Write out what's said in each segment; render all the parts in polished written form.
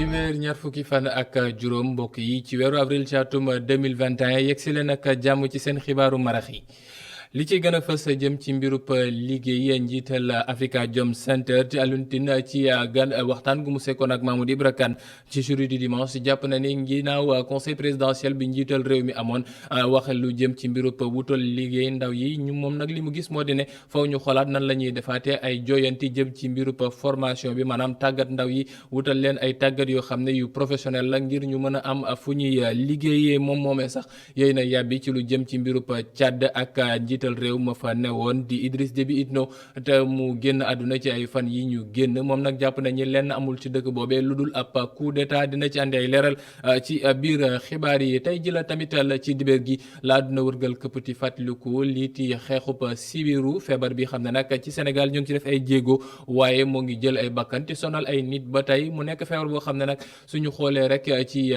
dibeer ñaar fukki fan ak juróom mbokk yi ci weeru avril ci atum 2021 yegsi leen ak jàmm ci seen xibaaru marax yi li ci gën a fës jëm ci mbirub liggéey njiital Africa Jom Center ci Alioune Tine ci gan waxtaan gu mu sekkoon ak Mamoudou Ibra Kane ci journée du dimanche jàpp na ni ginnaaw conseil présidentiel bi njiital réew mi amoon wax lu jëm ci mbirub wutal liggéey ndaw yi ñu moom nag li mu gis moo di ne faw ñu xoolaat nan la ñuy defaatee ay jooyanti jëm ci mbirub formation bi maanaam tàggat ndaw yi wutal leen ay tàggat yoo xam ne yu professionnel la ngir ñu mën a am fu ñuy liggéeyee moomee sax yooyu na yàbbi ci lu jëm ci mbirub Tchad ak njiital réew ma fa newoon di Idriss Déby Itno te mu génn àdduna ci ay fan yi ñu génn moom nag jàpp nañu lenn amul ci dëkk boobee lu dul ab coup d'état dina ci andi ay leeral ci biir xibaar yi tey ji la tamit la ci dibéer gi la àdduna wërgal këppati fàttaliku liiti xeexub sibiru feebar bi xam ne nag ci Sénégal ñu ngi ci def ay jéego waaye moo ngi jël ay bakkan te sonal ay nit ba tey mu nekk feebar boo xam ne nag suñu xoolee rek ci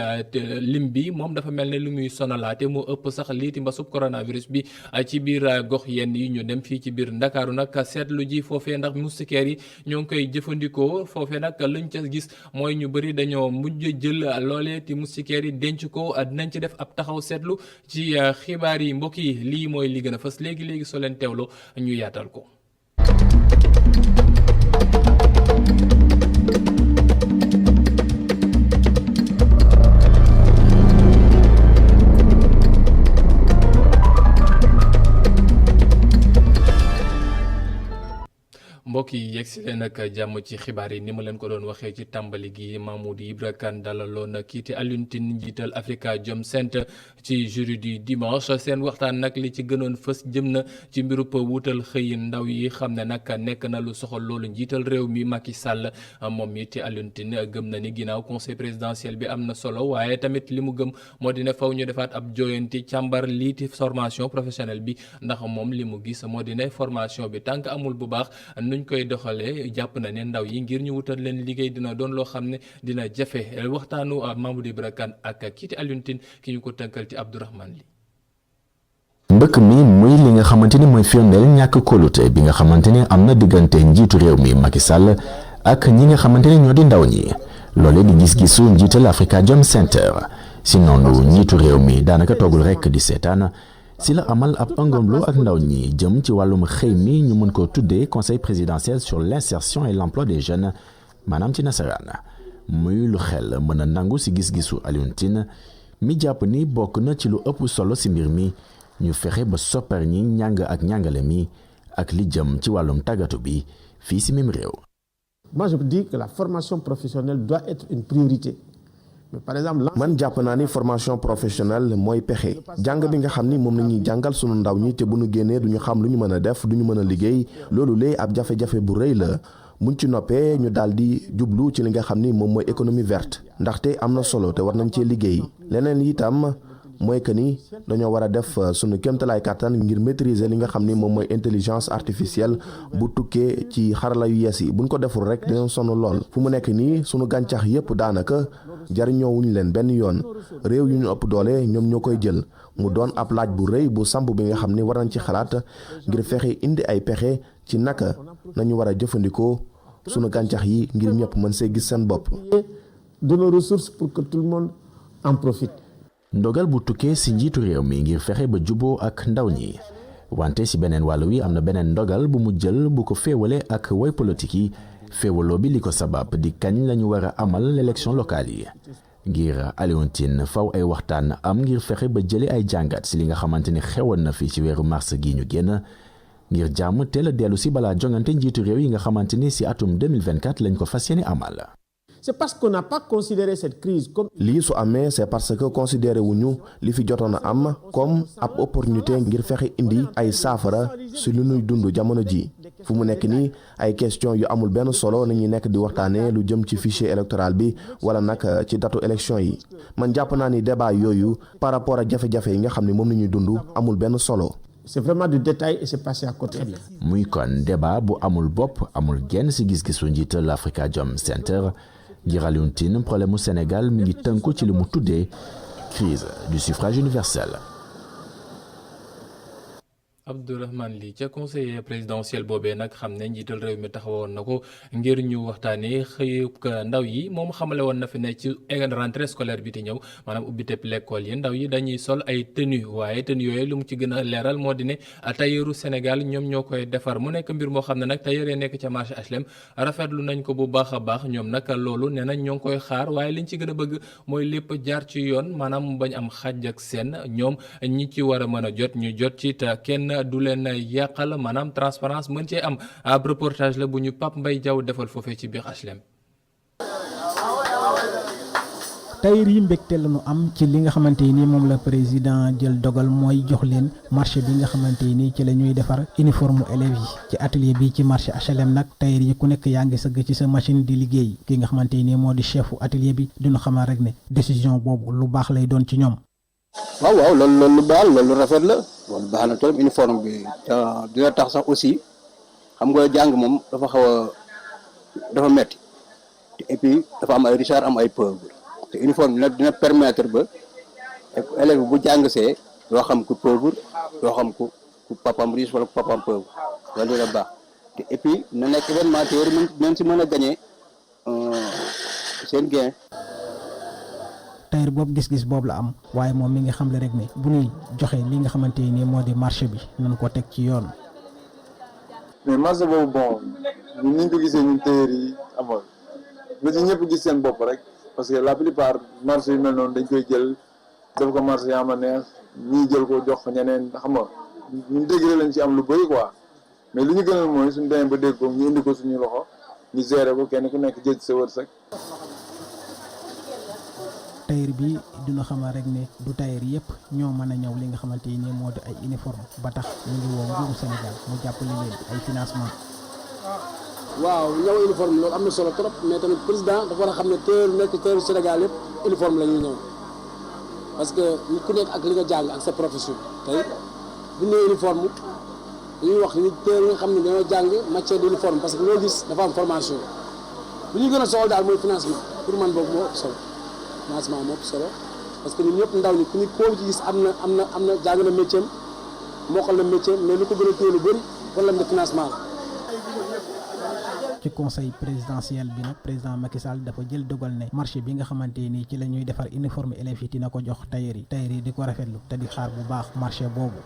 lim bi moom dafa mel ne lu muy sonalaate moo ëpp sax liiti mbasub coronavirus bi ci biir gox yenn yi ñu dem fii ci biir Ndakaaru nag seetlu ji foofee ndax moustiquaires yi ñoo ngi koy jëfandikoo foofee nag luñ ca gis mooy ñu bëri dañoo mujj jël loolee ti moustiquaires yi denc ko dinañ ci def ab taxaw seetlu ci xibaar yi mbokk yi lii mooy li gën a fës léegi soo leen teewloo ñu yaatal ko. mbokk yi yegg si leen ak jàmm ci xibaar yi ni ma leen ko doon waxee ci tàmbali gi Mamoudou Ibra Kane dalaloon kii te Alioune Tine njiital Africa Jom Center ci jury du dimanche seen waxtaan nag li ci gënoon fës jëm na ci mbirub wutal xëy ndaw yi xam ne nag nekk na lu soxal loolu njiital réew mi Macky Sall moom mi te Alioune Tine gëm na ni ginnaaw conseil présidentiel bi am na solo waaye tamit li mu gëm moo dina faw ñu defaat ab jooyanti càmbar liiti formation professionnelle bi ndax moom li mu gis moo dina formation bi tànk amul bu baax nuñ koy doxalee jàpp na ne ndaw yi ngir ñu wutal leen liggéey dina doon loo xam ne dina jafe waxtaanu Mamoudou Ibra Kane ak kiiti Alioune Tine ki ñu ko tënkal ci Abdourahmane Li. mbëkk mi muy li nga xamante ni mooy firndeel ñàkk kóolute bi nga xamante ni am na diggante njiitu réew mi Macky Sall ak ñi nga xamante ni ñoo di ndaw ñi loole di gis-gisu njiital Africa Jom Center si noonu njiitu réew mi daanaka toogul rekk di seetaan si la amal ab ëngamloo ak ndaw ñi jëm ci wàllum xëy mi ñu mën ko tuddee conseil présidentiel sur l'insertion et l'emploi des jeunes maanaam ci nasaraan muy lu xel mën a nangu si gis-gisu Alioune Tine mi jàpp ni bokk na ci lu ëpp solo si mbir mi ñu fexe ba soppar ñi njàng ak njàngale mi ak li jëm ci wàllum tàggatu bi fii si même réew. Moi je dis que la formation professionnelle doit être une priorité. Par exemple man jàpp naa ni formation professionnelle mooy pexe jàng bi nga xam ni moom la ñuy jàngal sunu ndaw ñi te bu ñu génnee du ñu xam lu ñu mën a def du ñu mën a liggéey loolu léegi ab jafe-jafe bu rëy la muñ ci noppee ñu daal di jublu ci li nga xam ni moom mooy économie verte ndaxte am na solo te war nañ cee liggéey leneen itam mooy que ni dañoo war a def sunu kéemtalaay kàttan ngir maîtriser li nga xam ni moom mooy intelligence artificielle bu tukkee ci xarala yu yees yi buñ ko deful rek dinañ sonn lool fu mu nekk nii sunu gàncax yépp daanaka jariñoowuñu leen benn yoon réew yu ñu ëpp doole ñoom ñoo koy jël mu doon ab laaj bu rëy bu samp bi nga xam ni war nañ ci xalaat ngir fexe indi ay pexe ci naka nañu war a jëfandikoo sunu gàncax yi ngir ñëpp mën see gis seen bopp. de nos ressources pour que tout le monde en profite. ndogal bu tukkee si njiitu réew mi ngir fexe ba juboo ak ndaw ñi wante si beneen wàll wi am na beneen ndogal bu mu jël bu ko féewale ak way politique yi féewaloo bi li ko sabab di kañ lañu war a amal l'élection locale yi ngir Alioune Tine faw ay waxtaan am ngir fexe ba jële ay jàngat si li nga xamante ni xewoon na fi ci weeru mars gi ñu génn ngir jàmm teel a dellu si balaa jongante njiitu réew yi nga xamante ni si atum 2024 lañ ko fas yéene amal. C'est parce qu'on n'a pas considéré cette crise comme. lii su amee c'est parce que considéré wuñu li fi jotoon a am comme ab opportunité ngir fexe indi ay saafara si lu ñuy dund jamono ji fu mu nekk nii ay question yu amul benn solo nañuy nekk di waxtaanee lu jëm ci fichier électoral bi wala nag ci datu élection yi man jàpp naa ni débat yooyu par rapport ak jafe-jafe yi nga xam ne moom la ñuy dund amul benn solo. C'est vraiment du détail et c'est passé à côté. muy kon débat bu amul bopp amul genn si gis-gisu njiital Africa Jom Center. ngir Alioune Tine problème mu Sénégal mi ngi tënku ci li mu tuddee crise du suffrage universel. Abdourahmane Ly ca conseiller présidentiel boobee nag xam ne njiital réew mi taxawoon na ko ngir ñu waxtaanee xëyub ndaw yi moom xamale woon na fi ne ci rentrée scolaire bi di ñëw maanaam ubbiteb l'école yi ndaw yi dañuy sol ay tenue waaye tenue yooyu lu mu ci gën a leeral moo di ne tailleuru Sénégal ñoom ñoo koy defar mu nekk mbir moo xam ne nag tailleur yi nekk ca marché HLM rafetlu nañ ko bu baax a baax ñoom nag loolu nee nañ ñoo ngi koy xaar waaye liñ ci gën a bëgg mooy lépp jaar ci yoon maanaam bañ am xàjj ak seen ñoom ñi ci war a mën a jot ñu jot ci te kenn du leen yàqal maanaam transparence mën cee am ab reportage la bu ñu Pape Mbaye Diaw defal foofee ci biir HLM. tailleur yi mbégte la ñu am ci li nga xamante ni moom la président jël dogal mooy jox leen marché bi nga xamante ni ci la ñuy defar uniforme élèves yi ci atelier bi ci marché HLM nag tailleur yi ku nekk yaa ngi sëgg ci sa machine di liggéey ki nga xamante ni moo di chefu atelier bi dina xamal rek ne décision boobu lu baax lay doon ci ñoom. waaw loolu lu baax loolu rafet la loolu baax na trop uniforme bi dina tax sax aussi xam nga jàng moom dafa xaw a dafa metti te et puis dafa am ay richard am ay pauvre te uniforme bi nag dina permettre ba élève bu jàng see doo xam ku pauvre doo xam ku papam riche wala ku papam pauvre loolu dina baax te et puis na nekk événement te même si mën a gagné seen gain. tailleur boobu gis-gis boobu la am waaye moom mi ngi xamle rek ne bu ñuy joxe li nga xamante ni moo di marché bi nañ ko teg ci yoon. mais marché boobu bon ni ñu ko gisee ñun tailleur yi amoon na ci ñëpp gis seen bopp rek parce que la plupart marché yu mel noonu dañ koy jël def ko marché yaa ma neex ñii jël ko jox ko ñeneen xam nga ñun dégré lañ ci am lu bëri quoi mais li ñu gënal mooy suñu demee ba dégg ko ñu indi ko suñu loxo ñu gérer ko kenn ku nekk jël sa wërsëg. tailleur bi dina xamal rek ne du tailleur yëpp ñoo mën a ñëw li nga xamante ni moo di ay uniforme ba tax ñu ngi woo nguuru Sénégal mu jàppale leen ay financement. waaw ñëw uniforme loolu am na solo trop mais tamit président dafa war a xam ne tailleur nekk tailleur Sénégal yëpp uniforme la ñuy ñëw parce que nit ku nekk ak li nga jàng ak sa profession tey bu ñu nee uniforme dañuy wax ni tailleur yi nga xam ne dañoo jàng matière d'uniforme parce que loo gis dafa am formation lu ñu gën a soxla daal mooy financement pour man boobu moo ëpp solo. financement moo ëpp solo parce que ñun ñëpp ndaw ñi ku nit koo ci gis am na jàng na métier mokkal na métier mais lu ko gën a téye lu bëri problème de financement la. ci conseil présidentiel bi nag président Macky Sall dafa jël dogal ne marché bi nga xamante ni ci la ñuy defar uniforme élèves yi dina ko jox tailleur yi di ko rafetlu te di xaar bu baax marché boobu.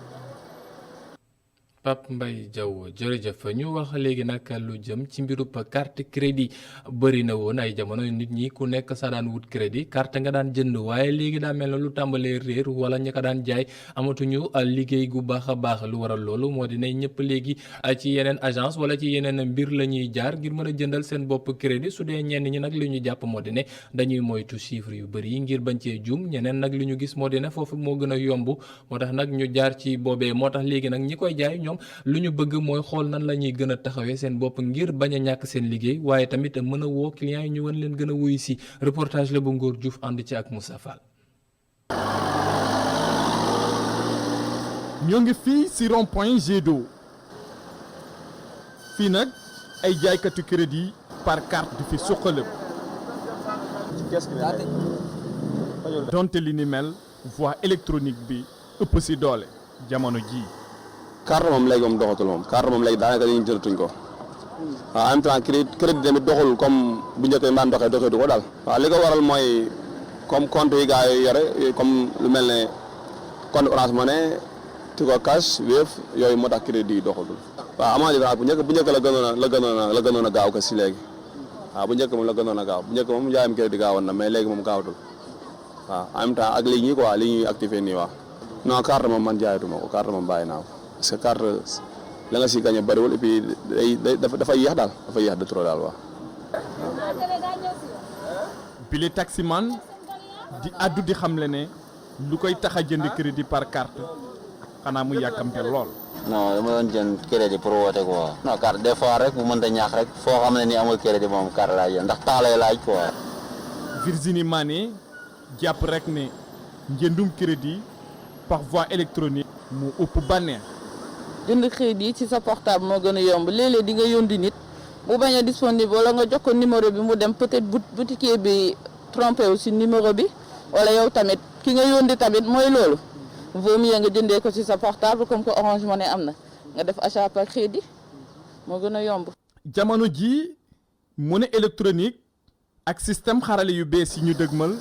Pape Mbaye Diaw jërëjëf ñu wax léegi nag lu jëm ci mbirub carte crédit bëri na woon ay jamono nit ñi ku nekk sa daan wut crédit carte nga daan jënd waaye léegi daa mel na lu tàmbalee réer wala ña ko daan jaay amatuñu liggéey gu baax a baax lu waral loolu moo di ne ñëpp léegi ci yeneen agence wala ci yeneen mbir la ñuy jaar ngir mën a jëndal seen bopp crédit su dee ñenn ñi nag li ñu jàpp moo di ne dañuy moytu chiffre yu bëri yi ngir bañ cee juum ñeneen nag li ñu gis moo di ne foofu moo gën a yomb moo tax nag ñu jaar ci boobee moo tax léegi nag ñi koy jaay ñoom lu ñu bëgg mooy xool nan la ñuy gën a taxawee seen bopp ngir bañ a ñàkk seen liggéey waaye tamit mën a woo clients yi ñu wan leen gën a wuyu si reportage la bu Ngor Diouf ànd ci ak Moussa Fall. ñoo ngi fii ci rond-point Jet d'eau fii nag ay jaaykatu crédit par carte di fi suqalëb donte li ni mel voie électronique bi ëpp ci doole jamono ji carte moom léegi moom doxatul moom carte moom léegi daanaka dañuy jëlatuñ ko waaw en même temps crédit tamit doxul comme bu njëkk maan doxee du ko daal. waaw li ko waral mooy comme compte yi gars yi yore comme lu mel ne compte Orange Money Tigo Cash Wave yooyu moo tax crédit yi doxatul. waaw amaa différence bu njëkk la gënoon a gaaw ko si léegi waaw bu njëkk moom la gënoon a gaaw bu njëkk moom njaayam crédit gaawoon na mais léegi moom gaawatul waaw en même temps ak léegi ñi quoi li ñuy activé nii waaw non carte moom man jaayatuma ko carte moom bàyyi naa ko. parce que carte la nga si gagné bëriwul et puis dafa yéex daal dafa yéex de trop daal waaw. bile taximan di addu di xamle ne lu koy tax a jënd crédit par carte xanaa mu yàkkamte lool. non dama doon jënd crédit pour woote quoi. non carte des fois rek bu mënta ñaax rek foo xam ne ni amul crédit moom carte laay jël ndax temps lay laaj quoi. Virginie Mané jàpp rek ne njëndum crédit par voie électronique mu ëpp bànneex. jënd crédit ci sa portable moo gën a yomb léeg-léeg di nga yónni nit bu bañ a disponible wala nga jox ko numéro bi mu dem peut-être boutiquier bi trompé aussi numéro bi wala yow tamit ki nga yónni tamit mooy loolu vaut mieux nga jëndee ko ci sa portable comme que Orange Money am na nga def achat par crédit moo gën a yomb. jamono ji monnaie électronique ak système xarale yu bees yi ñu dëgmal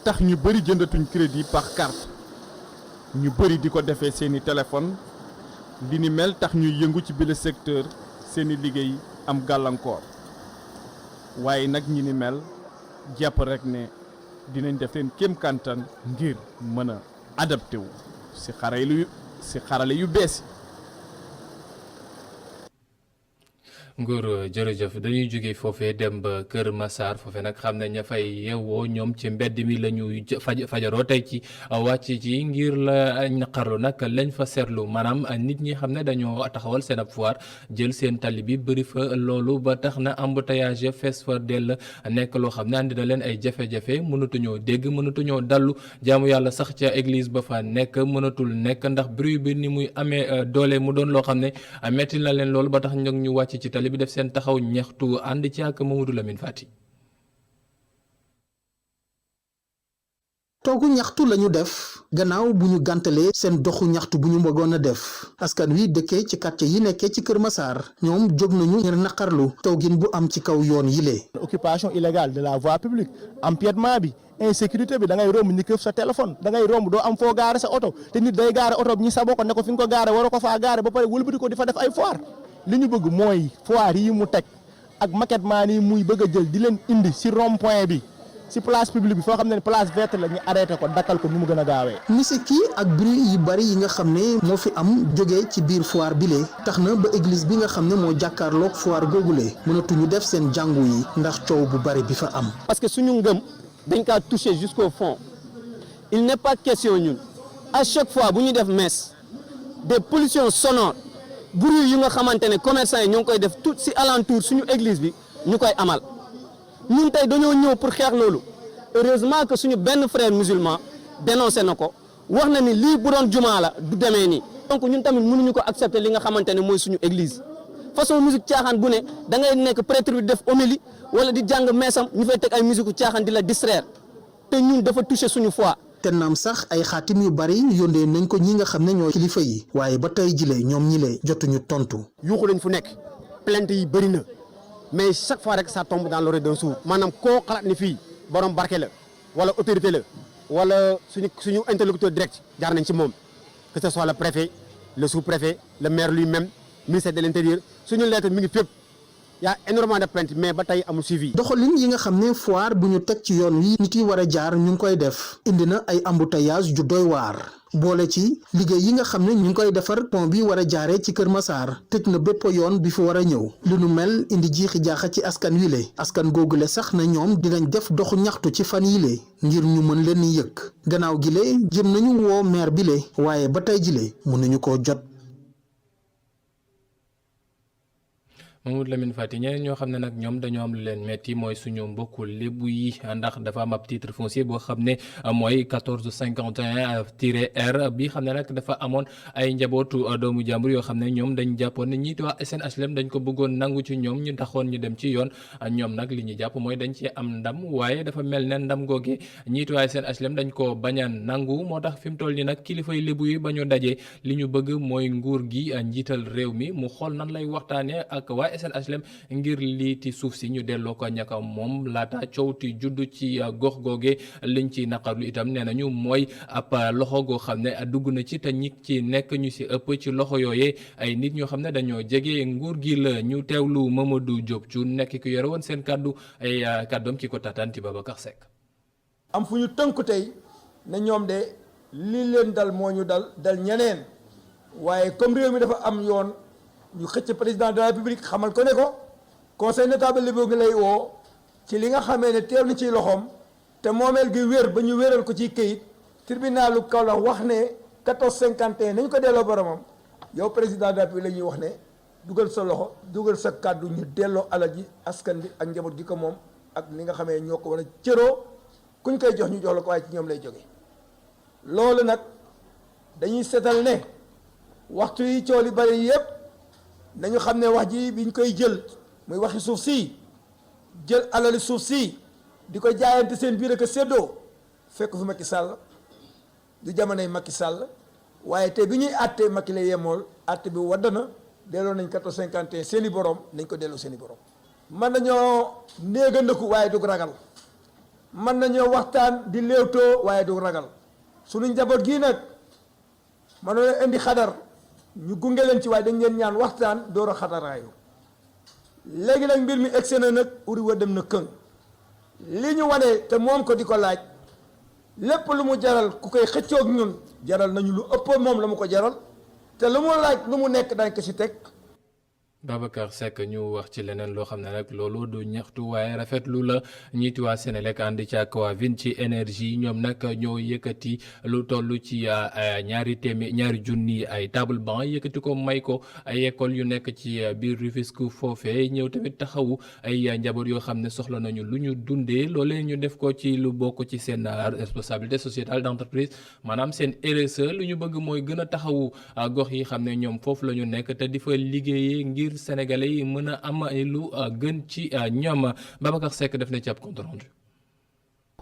tax ñu bëri jëndatuñ crédit par carte ñu bëri di ko defee seeni téléphone li ni mel tax ñuy yëngu ci bile secteur seeni liggéey am gàllankoor waaye nag ñi ni mel jàpp rek ne dinañ def seen kéem kantan ngir mën a adapté wu si xarale yu bees yi. Ngor jërëjëf dañuy jóge foofee dem ba Kër Massar foofee nag xam ne ña fay yeewoo ñoom ci mbedd mi la ñuy fajaroo tey ci wàcc ci ngir la naqarlu nag lañ fa seetlu maanaam nit ñi xam ne dañoo taxawal seen ab foire jël seen tali bi bëri fa loolu ba tax na embouteillage fees fa dell nekk loo xam ne andi na leen ay jafe-jafe mënatuñoo dégg mënatuñoo dallu jaamu yàlla sax ca église ba fa nekk mënatul nekk ndax bruit bi ni muy amee doole mu doon loo xam ne metti na leen loolu ba tax ñu wàcc ci tali bi def seen taxaw ñaxtu ànd ci ak Mamadou Lamine Fati. toogu ñaxtu lañu def gannaaw bu ñu gàntalee seen doxu ñaxtu bu ñu bëggoon a def askan wi dëkkee ci quartier yi nekkee ci Kër Massar ñoom jóg nañu ngir naqarlu tawgin bu am ci kaw yoon yile. occupation illégale de la voie publique empiètement bi insécurité bi da ngay romb ñu këf sa téléphone da ngay romb doo am foo gaare sa oto te nit day gaare oto bi ñu saboo ko ne ko fi nga ko gaare waroo ko faa gaare ba pare wëlbati ko di fa def ay foire li ñu bëgg mooy foire yi mu teg ak maquette maan yi muy bëgg a jël di leen indi si rond point bi si place publique bi foo xam ne place verte la ñu arrêté ko dakkal ko ni mu gën a gaawee. misiki ak bruit yu bari yi nga xam ne moo fi am jógee ci biir foire bile tax na ba église bi nga xam ne moo jàkkaarloog foire googule mënatuñu def seen jàngu yi ndax coow bu bari bi fa am. parce que suñu ngëm dañ kaa touché jusqu'au fond il n'est pas question ñun à chaque fois bu ñu def messe des pollutions sonores bruit yu nga xamante ne commerçant yi ñoo ngi koy def tout si alentour suñu église bi ñu koy amal ñun tey dañoo ñëw pour xeex loolu heureusement que suñu benn frère musulman dénoncé na ko wax na ni lii bu doon jumaa la du demee nii donc ñun tamit mënuñu ko accepter li nga xamante ne mooy suñu église façon musique caaxaan bu ne da ngay nekk prêtre bi def homélie wala di jàng meesam ñu fay teg ay musique caaxaan di la distraire te ñun dafa touché suñu foi. te naam sax ay xaatim yu bari yóndee nañ ko ñi nga xam ne ñooy kilifa yi waaye ba tey jile ñoom ñi le jotuñu tontu. yuuxu lañ fu nekk plainte yi bëri na mais chaque fois rek ça tombe dans l'oreille d'un sourd maanaam koo xalaat ni fii borom barke la wala autorité la wala suñu interlocuteur direct jaar nañ ci moom que ce soit le préfet le sous-préfet le maire lui-même ministère de l'intérieur suñu lettre mi ngi fépp. y a énormément de plaintes mais ba tey amul suivi. doxalin yi nga xam ne foire bu ñu teg ci yoon wi nit yi war a jaar ñu ngi koy def indi na ay embouteillage ju doy waar boole ci liggéey yi nga xam ne ñu ngi koy defar pont bi war a jaaree ci Kër Massar tëj na bépp yoon bi fi war a ñëw lu nu mel indi jiixi jaaxa ci askan wi le askan googule sax na ñoom dinañ def doxu ñaxtu ci fan yi le ngir ñu mën leen yëg gannaaw gi le jëm nañu woo maire bi le waaye ba tey ji le mënuñu koo jot. Mamadou Lamine Fati ñeneen ñoo xam ne nag ñoom dañoo am lu leen metti mooy suñu mbokku lébu yi ndax dafa am ab titre foncier boo xam ne mooy 1451-R bi xam ne nag dafa amoon ay njabootu doomu jàmbur yoo xam ne ñoom dañ jàppoon ne ñiit waa SNHLM dañ ko bëggoon nangu ci ñoom ñu taxoon ñu dem ci yoon ñoom nag li ñu jàpp mooy dañ ci am ndam waaye dafa mel ne ndam googe ñiit waa SNHLM dañ ko bañaan nangu moo tax fi mu toll nii nag kilifay lébu yi ba ñu dajee li ñu bëgg mooy nguur gi njiital réew mi mu xool nan lay waxtaanee ak waa SNHLM ngir lii ti suuf si ñu delloo ko ñaka moom laata coow ti judd ci gox googe liñ ci naqarlu itam nee nañu mooy ab loxo goo xam ne dugg na ci te ñi ci nekk ñu si ëpp ci loxo yooyee ay nit ñoo xam ne dañoo jege nguur gi la ñu teewlu Mamadou Diop cu nekk ku yore woon seen kàddu ay kàddoom ki ko tataan ci Babacar Seck. am fu ñu tënku tey ne ñoom de li leen dal moo ñu dal ñeneen waaye comme réew mi dafa am yoon ñu xëcc président de la république xamal ko ne ko conseil notable lébu gi lay woo ci li nga xamee ne teew na ci loxoom te moomeel gi wér ba ñu wéral ko ci këyit tribunalu Kaolack wax ne 1451 nañ ko delloo boromam yow président de la république la ñuy wax ne dugal sa loxo dugal sa kàddu ñu delloo alal ji askan bi ak njaboot gi ko moom ak li nga xamee ñoo ko war a cëroo kuñ koy jox ñu jox la ko waaye ci ñoom lay jóge loolu nag dañuy seetal ne waxtu yi coow li bari yépp nañu xam ne wax ji biñ koy jël muy waxi suuf si jël alali suuf si di ko jaayante seen biir ak séddoo fekk fi Macky Sall du jamonoy Macky Sall waaye tey bi ñuy àtte Macky la yemool àtte bi wadd na delloo nañ 1451 seen i borom nañ ko delloo seen i borom. mën nañoo néegandiku waaye du ragal mën nañoo waxtaan di léewtoo waaye du ragal suñu njaboot gii nag mënoo indi xadar ñu gunge leen ci waaye dañ leen ñaan waxtaan door a xadaraayu léegi nag mbir mi egsi na nag uri wa dem na këng li ñu wane te moom ko di ko laaj lépp lu mu jaral ku koy xëccoog ñun jaral nañu lu ëpp moom la mu ko jaral te lu mu laaj lu mu nekk dañ ko ci teg. Babacar Seck ñu wax ci leneen loo xam ne nag loolu du ñaxtu waaye rafetlu la ñiiti waa Sénélec ànd ci ak waa Vinci énergie ñoom nag ñoo yëkkati lu toll ci ñaari junni ay table banc yëkkati ko may ko ay école yu nekk ci biir Rufisque foofee ñëw tamit taxawu ay njaboot yoo xam ne soxla nañu lu ñu dundee loolee ñu def ko ci lu bokk ci seen responsabilité sociétale d'entreprise maanaam seen RSE lu ñu bëgg mooy gën a taxawu gox yi xam ne ñoom foofu la ñu nekk te di fa liggéeyee ngir Sénégalais yi mën a am lu gën ci ñoom Babacar Seck def na ci ab compte rendu.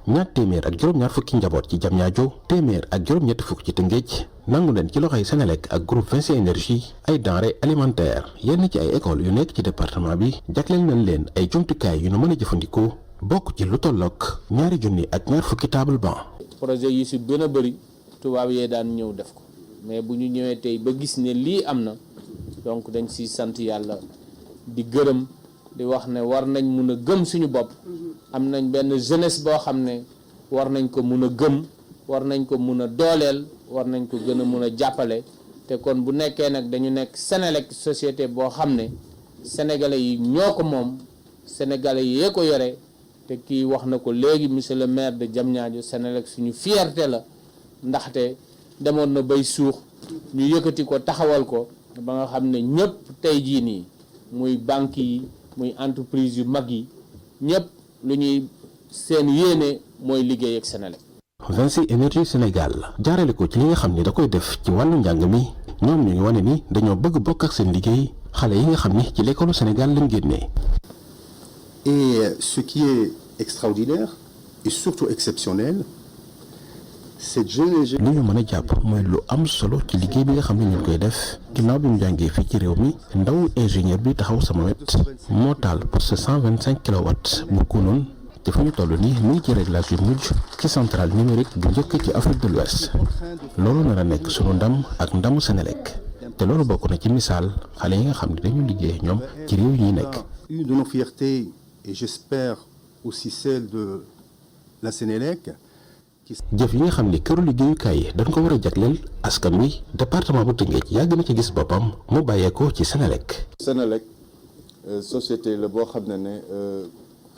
ñaar téeméer ak juróom-ñaar fukki njaboot ci Diamniadio téeméer ak juróom-ñetti fukk ci Tëngéej nangu leen ci loxoy Sénélec ak groupe Vinci énergie ay denrées alimentaires yenn ci ay écoles yu nekk ci département bi jagleel nañ leen ay jumtukaay yu nu mën a jëfandikoo bokk ci lu tollook ñaari junni ak ñaar fukki table banc. projet yi si gën a bëri tubaab yee daan ñëw def ko mais bu ñu ñëwee tey ba gis ne lii am na. donc dañ si sant yàlla di gërëm di wax ne war nañ mun a gëm suñu bopp am nañ benn jeunesse boo xam ne war nañ ko mun a gëm war nañ ko mun a dooleel war nañ ko gën a mun a jàppale te kon bu nekkee nag dañu nekk Sénélec société boo xam ne sénégalais yi ñoo ko moom sénégalais yee ko yore te kii wax na ko léegi monsieur le maire de Diamniadio Sénélec suñu fierté la ndaxte demoon na bay suux ñu yëkkati ko taxawal ko ba nga xam ne ñëpp tey jii nii muy banque yi muy entreprise yu mag yi ñëpp lu ñuy seen yéene mooy liggéey ak Sénélec. Vinci énergie Sénégal jaarale ko ci li nga xam ni da koy def ci wàllu njàng mi ñoom ñu ngi wane ni dañoo bëgg bokk ak seen liggéey xale yi nga xam ni ci l'école Sénégal lañ génnee. Et ce qui est extraordinaire et surtout exceptionnel. li ñu mën a jàpp mooy lu am solo ci liggéey bi nga xam ne ñu ngi koy def ginnaaw bi mu jàngee fii ci réew mi ndaw ingénieur bi taxaw sama wet moo taal poste 125 kilowatts bu Kounoune te fu ñu toll nii mu ngi ci réglage yu mujj ci centrale numérique bu njëkk ci Afrique de l'Ouest loolu nar a nekk sunu ndam ak ndamu Sénélec te loolu bokk na ci misaal xale yi nga xam ne dañu liggéey ñoom ci réew yi ñuy nekk. Une de nos fiertés et j'espère aussi celle de la Sénélec. jëf yi nga xam ni këru liggéeyukaay yi dañ ko war a jagleel askan wi département bu Tëngéej yàgg na ci gis boppam mu bàyyeekoo ci Sénélec. Sénélec société la boo xam ne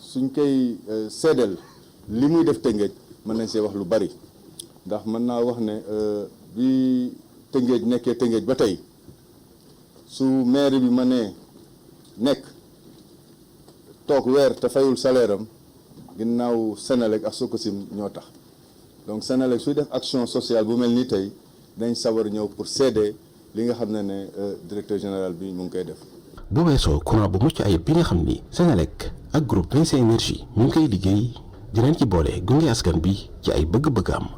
suñ koy seedeel li muy def Tëngéej mën nañ see wax lu bari ndax mën naa wax ne bi Tëngéej nekkee Tëngéej ba tey su maire bi mënee nekk toog weer te fayul salaire am ginnaaw Sénélec ak Sococim ñoo tax. donc Sénélec suy def action sociale bu mel ni tey dañ sawar ñëw pour seede li nga xam ne directeur général bi mu ngi koy def. bu weesoo courant bu mucc ayib bi nga xam ni Sénélec ak groupe Vinci énergie ñu ngi koy liggéey dinañ ci boole gunge askan bi ci ay bëgg-bëgg am.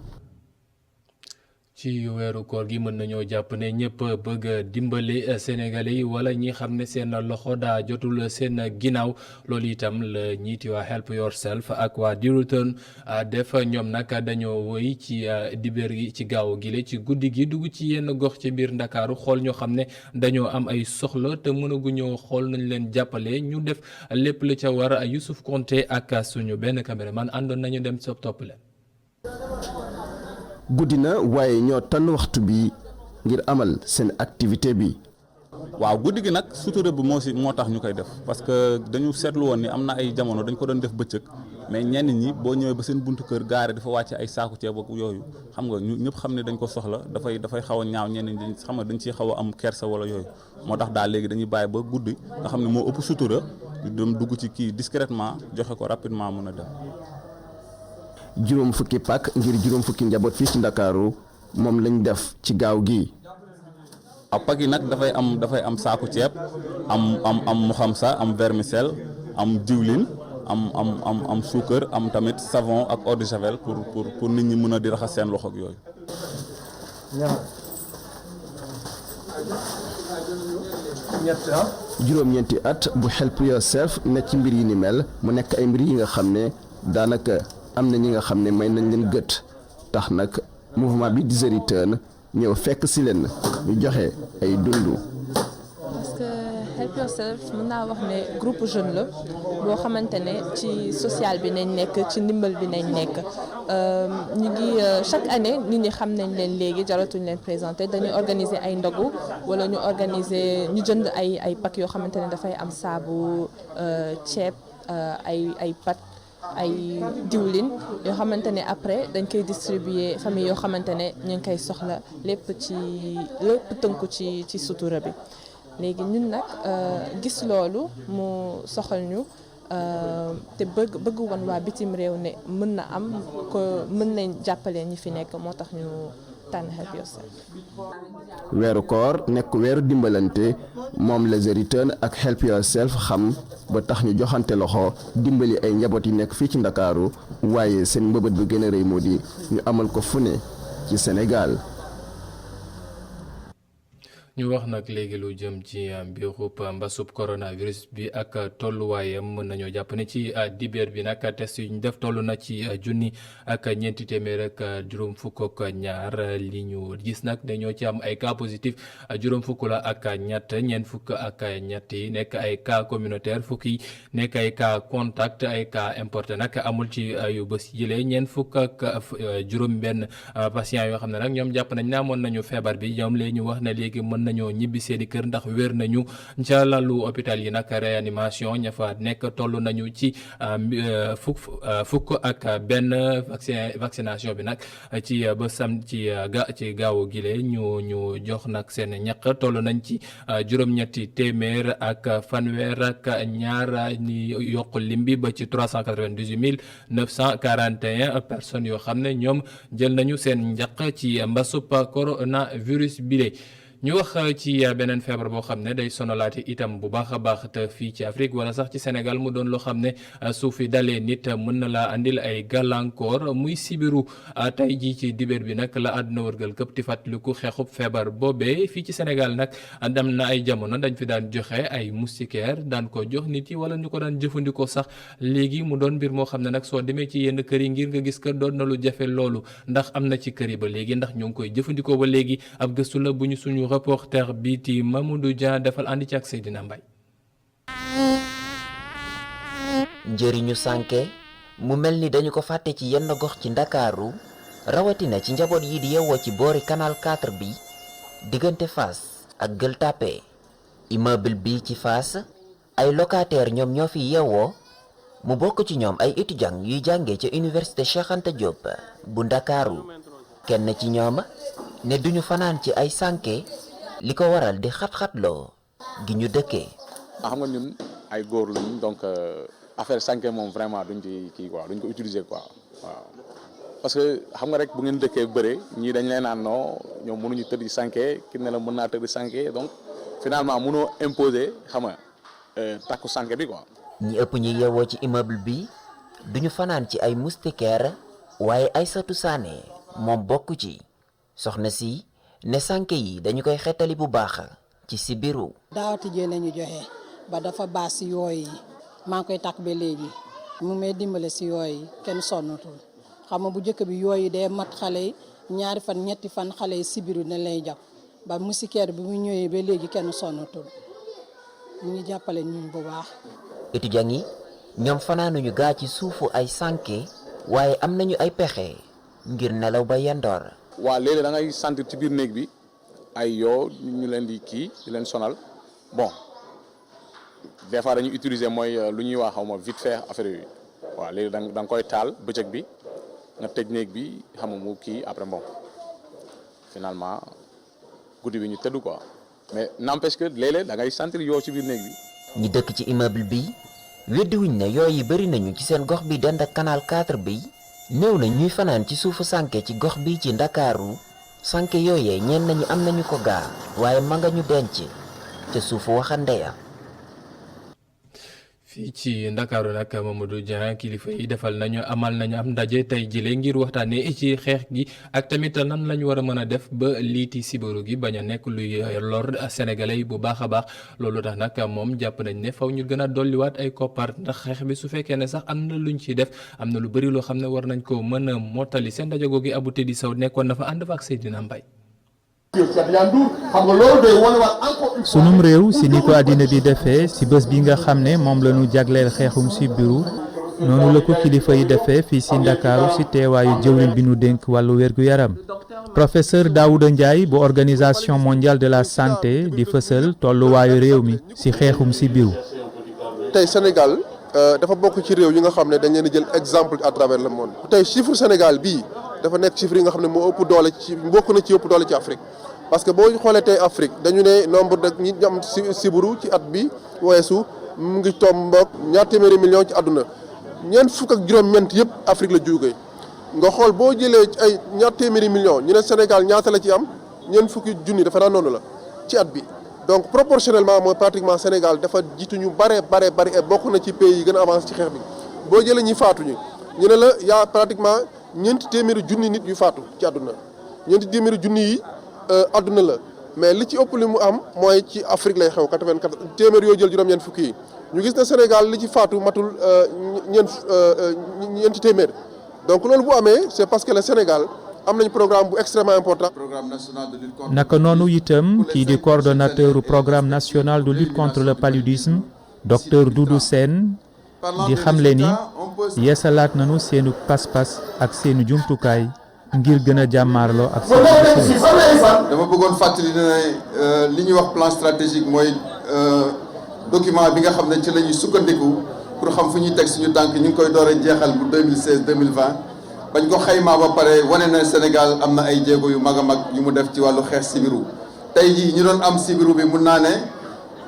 ci weeru koor gi mën nañoo jàpp ne ñëpp bëgg dimbali Sénégalais yi wala ñi xam ne seen loxo daa jotul seen ginnaaw loolu itam la ñiiti waa Help Yourself ak waa di Return def ñoom nag dañoo wëy ci dibéer gi ci gaaw gi la ci guddi gi dugg ci yenn gox ci biir Ndakaaru xool ñoo xam ne dañoo am ay soxla te mënaguñoo xool nañ leen jàppale ñu def lépp la ca war Youssouf Konté ak suñu benn caméraman àndoon nañu dem sopp topp leen. guddi na waaye ñoo tànn waxtu bi ngir amal seen activité bi. waaw guddi gi nag sutura bi moo tax ñu koy def parce que dañu seetlu woon ni am na ay jamono dañ ko doon def bëccëg mais ñenn ñi boo ñëwee ba seen buntu kër gaare dafa wàcce ay saaku ceeb ak yooyu xam nga ñu ñëpp xam ne dañ ko soxla dafay xaw a ñaaw ñenn ñi xam nga dañ ciy xaw a am kersa wala yooyu moo tax daal léegi dañuy bàyyi ba guddi nga xam ne moo ëpp sutura ñu dem dugg ci kii discrètement joxe ko rapidement mën a dem. juróom fukki pàkk ngir juróom fukki njaboot fii ci Ndakaaru moom lañ def ci gaaw gi. waaw pàkk yi nag dafay am saaku ceeb am muxamsa am vermicelle am diwlin am suukar am tamit savon ak eau de javel pour nit ñi mën a di raxas seen loxo ak yooyu. juróom-ñeenti at bu Help Yourself ne ci mbir yi ni mel mu nekk ay mbir yi nga xam ne daanaka am na ñi nga xam ne may nañ leen gët tax nag mouvement bi di The Return ñëw fekk si leen ñu joxe ay dundu. parce que Help Yourself mën naa wax ne groupe jeune la boo xamante ne ci social bi nañ nekk ci ndimbal bi nañ nekk ñu ngi chaque année nit ñi xam nañ leen léegi jaratuñ leen présenter dañuy organiser ay ndogu wala ñu organiser ñu jënd ay pack yoo xamante ne dafay am saabu ceeb ay pat ay diwlin yoo xamante ne après dañ koy distribuer famille yoo xamante ne ñu ngi koy soxla lépp tënku ci sutura bi léegi ñun nag gis loolu mu soxal ñu te bëgg woon waa bitim réew ne mën na am ko mën nañ jàppale ñi fi nekk moo tax ñu tànn Help Yourself. weeru koor nekk weeru dimbalante moom la The Return ak Help Yourself xam ba tax ñu joxante loxo dimbali ay njaboot yi nekk fii ci Ndakaaru waaye seen mbëbët bu gën a rëy moo di ñu amal ko fu ne ci Sénégal. ñu wax nag léegi lu jëm ci mbirub mbasub coronavirus bi ak tolluwaayam mën nañoo jàpp ne ci dibeer bi nag test yu ñu def toll na ci junni ak ñeenti téeméer ak juróom fukk ak ñaar li ñu gis nag dañoo ci am ay cas positif juróom fukk la ak ñett ñeent fukk ak ñett yi nekk ay cas communautaire fukk yi nekk ay cas contact ay cas importé nag amul ci yu bés yëlee ñeent fukk ak juróom benn patient yoo xam ne nag ñoom jàpp nañ ne amoon nañu feebar bi ñoom léegi ñu wax ne léegi mën nañoo ñibbi seeni kër ndax wér nañu ca lalu hôpital yi nag réanimation ña fa nekk toll nañu ci fukk ak benn vaccination bi nag ci ba sam ci gaawu gile ñu jox nag seen ñaq toll nañ ci juróom-ñetti téeméer ak fanweer ak ñaar ni yokk lim bi ba ci 398 941 personnes yoo xam ne ñoom jël nañu seen njaq ci mbasub coronavirus bile. ñu wax ci beneen feebar boo xam ne day sonalaati itam bu baax a baax te fii ci Afrique wala sax ci Sénégal mu doon loo xam ne su fi dalee nit mën na laa andil ay gàllankoor muy sibiru tey jii ci dibéer bi nag la àdduna wërgal këpp ti fàttaliku xeexub feebar boobee fii ci Sénégal nag dem na ay jamono dañ fi daan joxe ay moustiquaire daan ko jox nit yi wala ñu ko daan jëfandikoo sax léegi mu doon mbir moo xam ne nag soo demee ci yenn kër yi ngir nga gis kër doon na lu jafe loolu ndax am na ci kër yi ba léegi ndax ñoo ngi koy jëfandikoo ba léegi ab gëstu la bu ñu suñu reporter bi ti Mamadou Dia defal ànd ci ak Seydina Mbaye. njëriñu sànke mu mel ni dañu ko fàtte ci yenn gox ci Ndakaaru rawatina ci njaboot yi di yeewoo ci boori canal 4 bi diggante Fass ak Gueule Tapée immeuble bi ci Fass ay locataire ñoom ñoo fi yeewoo mu bokk ci ñoom ay étudiants yuy jàngee ca université Cheikh Anta Diop bu Ndakaaru kenn ci ñoom ne duñu fanaan ci ay sànke li ko waral di xat-xatloo gi ñu dëkkee. xam nga ñun ay góor lañu donc affaire sànke moom vraiment duñ ci kii quoi duñ ko utiliser quoi waaw parce que xam nga rek bu ngeen dëkkee bëre ñii dañ leen naan non ñoom mënuñu tëdd sànke ki ne la mën naa tëdd sànke donc finalement mënoo imposer xam nga takku sànke bi quoi. ñi ëpp ñi yeewoo ci immeuble bi duñu fanaan ci ay moustiquaire waaye Aïssatou Sané moom bokk ci soxna si ne sànke yi dañu koy xettali bu baax ci sibiru. daawati jee nañu joxe ba dafa baas si yooyu maa ngi koy takk ba léegi mu may dimbale si yooyu kenn sonnatul xam nga bu njëkk bi yooyu dee mat xale yi ñaari fan ñetti fan xale yi sibiru ne lay jàpp ba moustiquaire bi mu ñëwee ba léegi kenn sonnatul ñu ngi jàppale ñun bu baax. étudiants yi ñoom fanaanuñu gaa ci suufu ay sànke waaye am nañu ay pexe ngir nelaw ba yandoor. waa léeg-léeg da ngay sentir ci biir néeg bi ay yoo ñu leen di kii di leen sonal bon des fois dañuy utiliser mooy lu ñuy wax xaw ma vite fait affaire yooyu waaw léegi da nga koy taal bëccëg bi nga tëj néeg bi xam nga mu kii après bon finalement guddi bi ñu tëdd quoi mais n'empêche que léeg-léeg da ngay sentir yoo ci biir néeg bi. ñi dëkk ci immeuble bi weddiwuñ ne yooyu bari nañu ci seen gox bi dend ak canal 4 bi. néew na ñuy fanaan ci suufu sànke ci gox bi ci Ndakaaru sànke yooyee ñenn nañu am nañu ko gaa waaye ma nga ñu denc ca suufu waxande ya fii ci Ndakaaru nag Mamadou Dieng kilifa yi amal nañu am ndaje tey jile ngir waxtaanee ci xeex gi ak tamit nan lañu war a mën a def ba liiti sibiru gi bañ a nekk luy lor sénégalais yi bu baax a baax loolu tax nag moom jàpp nañ ne faw ñu gën a dolliwaat ay koppar ndax xeex bi su fekkee ne sax am na luñ ci def am na lu bëri loo xam ne war nañ ko mën a mottali seen ndaje googu Abou Teddy Sow nekkoon na fa ànd fa ak Seydina Mbaye. sunum réew si ni ko àddina bi defee si bés bi nga xam ne moom la ñu jagleel xeexum sibiru noonu la ko kilifa yi defee fii si Ndakaaru si teewaayu jëwriñ bi nu dénk wàllu wér-gu-yaram professeur Daouda Ndiaye bu organisation mondiale de la santé di fësal tolluwaayu réew mi si xeexum sibiru. tey Sénégal dafa bokk ci réew yi nga xam ne dañ leen jël exemple à travers le monde. tey chiffre Sénégal bii dafa nekk chiffre yi nga xam ne moo ëpp doole ci bokk na ci ëpp doole ci Afrique. parce que boo xoolee tey Afrique dañu ne nombre de ñi am sibiru ci at bi weesu mu ngi tomboog ñaar téeméeri million ci àdduna ñeent fukk ak juróom-ñeent yëpp Afrique la jógee nga xool boo jëlee ay ñaar téeméeri million ñu ne Sénégal ñaata la ci am ñeent fukki junni dafa naa noonu la ci at bi donc proportionnellement mooy pratiquement Sénégal dafa jiitu ñu bare et bokk na ci pays yi gën a avancé ci xeex bi boo jëlee ñi faatu ñu ne la yaa pratiquement ñeenti téeméeri junni nit yu faatu ci àdduna ñeenti téeméeri junni yi adduna la mais li ci ëpp li mu am mooy ci Afrique lay xew 84 téeméer yoo jël juróom-ñeent fukki yi ñu gis ne Sénégal li ci faatu matul ñeenti téeméer donc loolu bu amee c'est parce que le Sénégal am nañ programme bu extrêmement important. naka noonu itam kii di coordonnateur programme national de lutte contre le paludisme docteur Doudou Sène di xamle ni yeesalaat nañu seenu pas-pas ak seenu jumtukaay. ngir gën a jàmmaarloo ak dama bëggoon fàttali ne li ñuy wax plan stratégique mooy document bi nga xam ne ci la ñuy sukkandiku pour xam fu ñuy teg suñu tànk ñu ngi koy door a jeexal bu 2016 2020 bañ ko xaymaa ba pare wane na Sénégal am na ay jéego yu mag a mag yu mu def ci wàllu xeex sibiru tey jii ñu doon am sibiru bi mun naa ne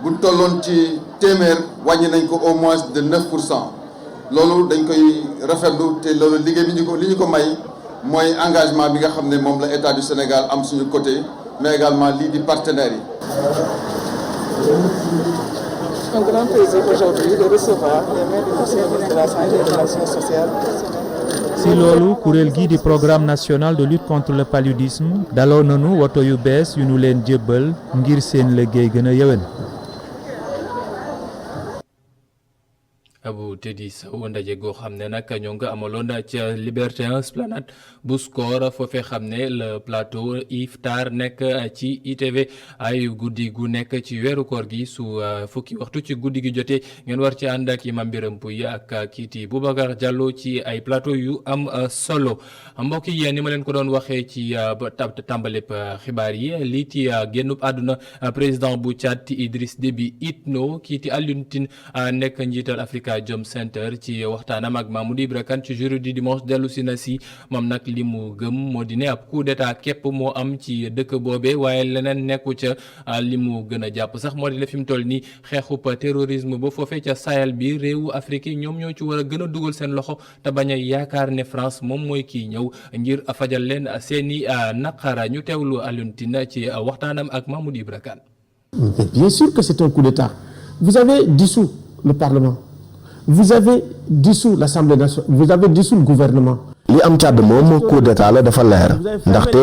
bu tolloon ci téeméer wàññi nañ ko au moins de 9%. loolu dañ koy rafetlu te loolu liggéey bi li ñu ko may mooy engagement bi nga xam ne moom la état du Sénégal am suñu côté mais également lii di partenaires yi. Un grand plaisir aujourd'hui de recevoir les maires du Conseil de la santé et de l'action sociale. si loolu kuréel gii di programme national de lutte contre le paludisme daloo nanu woto yu bees yu nu leen jébbal ngir seen liggéey gën a yëwen. Abou Teddy Sow ndaje goo xam ne nag ñoo ngi amaloon ca Liberté 1 Esplanade bu Score foofee xam ne le plateau iftar nekk ci ITV ay guddi gu nekk ci weeru koor gi su fukki waxtu ci guddi gi jotee ngeen war ci ànd ak Imam Biram Pouy ak kiiti Boubacar Diallo ci ay plateau yu am solo mbokk yi ni ma leen ko doon waxee ci tàmbaleb xibaar yi lii ci génnub àdduna président bu Tchad Idriss Déby Itno kiiti Alioune Tine nekk njiital Africa Jom Center ci waxtaanam ak Mamoudou Ibra Kane ci jour du dimanche dellu si na si moom nag li mu gëm moo di ne ab coup d'état képp moo am ci dëkk boobe waaye leneen nekku ca li mu gën a jàpp sax moo di ne fi mu toll nii xeexub terrorisme ba foofee ca Sahel bi réewu Afrique yi ñoom ñoo ci war a gën a dugal seen loxo te bañ a yaakaar ne France moom mooy kii ñëw ngir fajal leen seeni naqara ñu teewlu Alioune Tine ci waxtaanam ak Mamoudou Ibra Kane. Bien sûr que c'est un coup d'état. Vous avez dissous le Parlement. Vous avez dissous l'Assemblée nationale, vous avez dissous le gouvernement. li am Tchad moom coup d'état la dafa leer ndaxte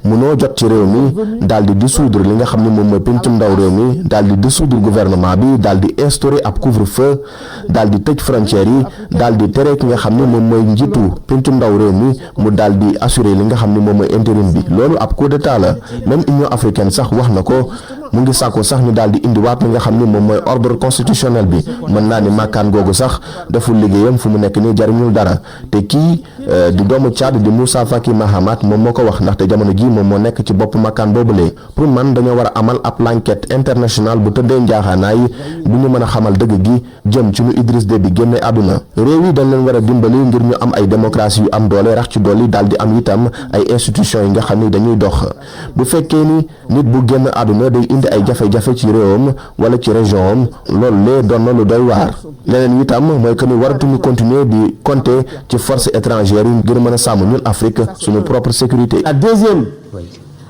mënoo jot ci réew mi daal di dissoudre li nga xam ne moom mooy pencum ndaw réew mi daal di dissoudre gouvernement bi daal di instaurer ab couvre-feu daal di tëj frontières yi daal di tere ki nga xam ne moom mooy njiitu pencum ndaw réew mi mu daal di assurer li nga xam ne moom mooy intérim bi loolu ab coup d'état la même Union africaine sax wax na ko mu ngi sàkku sax ñu daal di indiwaat li nga xam ne moom mooy ordre constitutionnel bi mën naa ni màkkaan googu sax deful liggéeyam fu mu nekk nii jariñul dara te kii di doomu Tchad di Moussa Faki Mahamat moom moo ko wax ndaxte jamono ji moom moo nekk ci bopp makkaan boobulee pour man dañoo war a amal ab enquête internationale bu tëddee njaaxaanaay bu ñu mën a xamal dëgg gi jëm ci nu Idriss Déby génne àdduna réew yi dañ leen war a dimbali ngir ñu am ay démocratie yu am doole rax ci dolli daal di am itam ay institutions yi nga xam ni dañuy dox bu fekkee ni nit bu génn àdduna day indi ay jafe-jafe ci réewam wala ci région am loolu lee doon na lu doy waar leneen itam mooy que ni waratuñu continuer di compter ci force étrangère yi ngir mën a sàmm ñun Afrique suñu propre sécurité. La deuxième,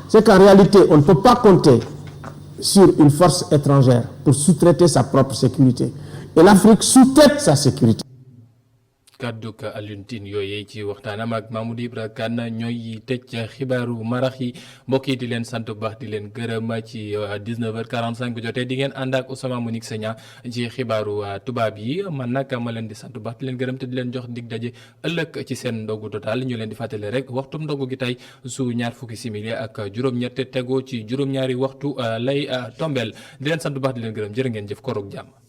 c'est qu'en réalité on ne peut pas compter sur une force étrangère pour sous-traiter sa propre sécurité. et l'Afrique sous-traite sa sécurité. kàdduk Alioune Tine yooyu ci waxtaanam ak Mamadou Ibra Kane ñooy tëj xibaaru marax yi mbokk yi di leen sant bu baax di leen gërëm ci 19h45 bu jotee di ngeen ànd ak Ousama Monique Sagna ci xibaaru tubaab yi man nag ma leen di sant bu baax di leen gërëm te di leen jox dig daje ëllëg ci seen ndogu total ñu leen di fàttali rek waxtum ndogu gi tey su ñaar fukki simili ak juróom-ñett tegoo ci juróom-ñaari waxtu lay tombeel di leen sant bu baax di leen gërëm jërë ngeen jëf koroog jàmm.